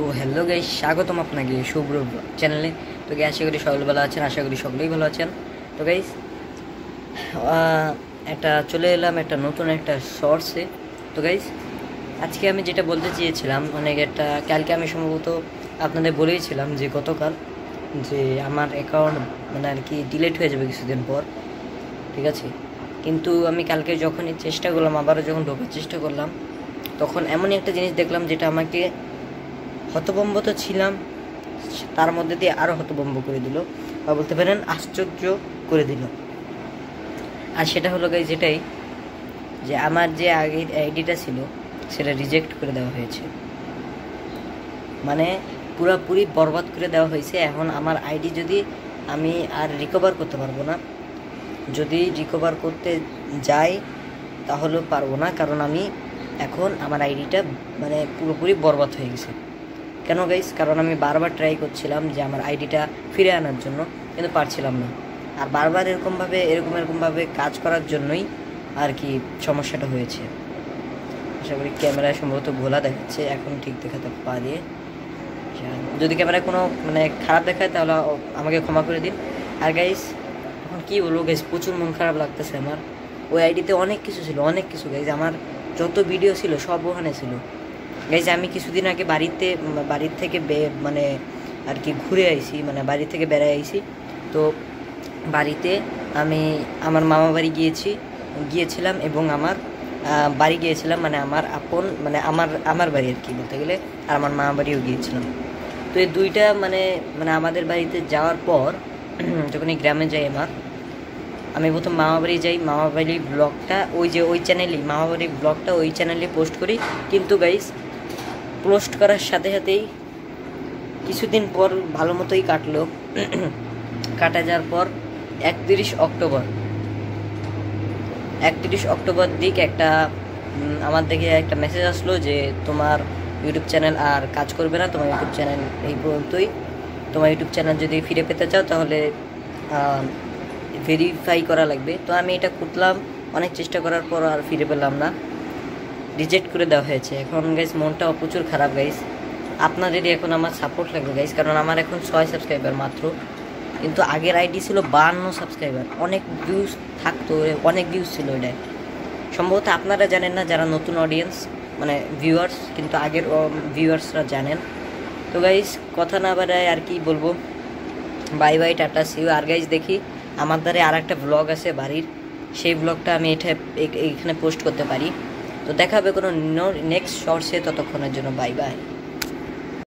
তো hello guys, স্বাগতম আপনাকে শুভ্র চ্যানেলে। তো গাইস, আশা করি সকলে ভালো আছেন, আশা করি সকলেই ভালো আছেন। তো গাইস, একটা চলে এলাম একটা নতুন একটা শর্টসে। তো গাইস, আজকে আমি যেটা বলতে চেয়েছিলাম, কালকে আমি সম্ভবত আপনাদের বলেইছিলাম যে গতকাল যে আমার অ্যাকাউন্ট আর কি ডিলিট হয়ে যাবে কিছুদিন পর, ঠিক আছে। কিন্তু আমি কালকে যখনই চেষ্টা করলাম, আবারও যখন ঢোকার চেষ্টা করলাম, তখন এমনই একটা জিনিস দেখলাম যেটা আমাকে হতভম্ব তো ছিলাম, তার মধ্যে দিয়ে আরও হতভম্ব করে দিল, বা বলতে পারেন আশ্চর্য করে দিল। আর সেটা হলো গাইস যেটাই, যে আমার যে আগের আইডিটা ছিল সেটা রিজেক্ট করে দেওয়া হয়েছে, মানে পুরোপুরি বরবাদ করে দেওয়া হয়েছে। এখন আমার আইডি যদি আমি আর রিকভার করতে পারবো না, যদি রিকভার করতে যাই তাহলেও পারবো না, কারণ আমি এখন আমার আইডিটা পুরোপুরি বরবাদ হয়ে গেছে। কেন গাইস? কারণ আমি বারবার ট্রাই করছিলাম যে আমার আইডিটা ফিরে আনার জন্য, কিন্তু পারছিলাম না। আর বারবার এরকমভাবে কাজ করার জন্যই আর কি সমস্যাটা হয়েছে। আশা করি ক্যামেরায় সম্ভবত ঘোলা দেখাচ্ছে, এখন ঠিক দেখাতে পারে। যদি ক্যামেরায় কোনো খারাপ দেখায় তাহলে আমাকে ক্ষমা করে দিন। আর গাইস, এখন কী বলবো গাইস, প্রচুর মন খারাপ লাগতেছে আমার। ওই আইডিতে অনেক কিছু ছিল, অনেক কিছু গাইস, আমার যত ভিডিও ছিল সব ওখানে ছিল গাইজ। আমি কিছুদিন আগে বাড়ির থেকে আর কি ঘুরে আইছি, বাড়ি থেকে বেড়াই আইছি। তো বাড়িতে আমি আমার মামা বাড়ি গিয়েছিলাম এবং আমার বাড়ি গিয়েছিলাম, আমার আমার বাড়ি আর কি বলতে গেলে, আর আমার মামা বাড়িও গিয়েছিলাম। তো এই দুইটা আমাদের বাড়িতে যাওয়ার পর যখন এই গ্রামে যাই আমি প্রথম মামা বাড়ি যাই। মামা বাড়ির ব্লগটা ওই চ্যানেলেই, মামা বাড়ির ব্লগটা ওই চ্যানেলে পোস্ট করি। কিন্তু গাইজ, পোস্ট করার সাথে সাথেই কিছুদিন পর ভালো মতোই কাটলো। কাটা যাওয়ার পর 31 অক্টোবর দিক আমার দিকে একটা মেসেজ আসলো যে তোমার ইউটিউব চ্যানেল আর কাজ করবে না, তোমার ইউটিউব চ্যানেল এই পর্যন্তই। তোমার ইউটিউব চ্যানেল যদি ফিরে পেতে চাও তাহলে ভেরিফাই করা লাগবে। তো আমি এটা খুঁজলাম, অনেক চেষ্টা করার পর আর ফিরে পেলাম না, রিজেক্ট করে দেওয়া হয়েছে। এখন গাইস মনটাও প্রচুর খারাপ গাইস। আপনাদেরই এখন আমার সাপোর্ট লাগবে গাইস, কারণ আমার এখন 6 সাবস্ক্রাইবার মাত্র, কিন্তু আগের আইডি ছিল 52 সাবস্ক্রাইবার। অনেক ভিউজ থাকতো, অনেক ভিউজ ছিল এটাই। সম্ভবত আপনারা জানেন না, যারা নতুন অডিয়েন্স ভিউয়ার্স, কিন্তু আগের ভিউয়ার্সরা জানেন। তো গাইস, কথা না বাড়ায় আর কি বলবো, bye bye, tata, see you. আর গাইস, দেখি আমার দ্বারা আর একটা ব্লগ আছে বাড়ির, সেই ব্লগটা আমি এইখানে পোস্ট করতে পারি। তো দেখা হবে কোনো নেক্সট শর্টসে, ততক্ষণের জন্য বাই বাই।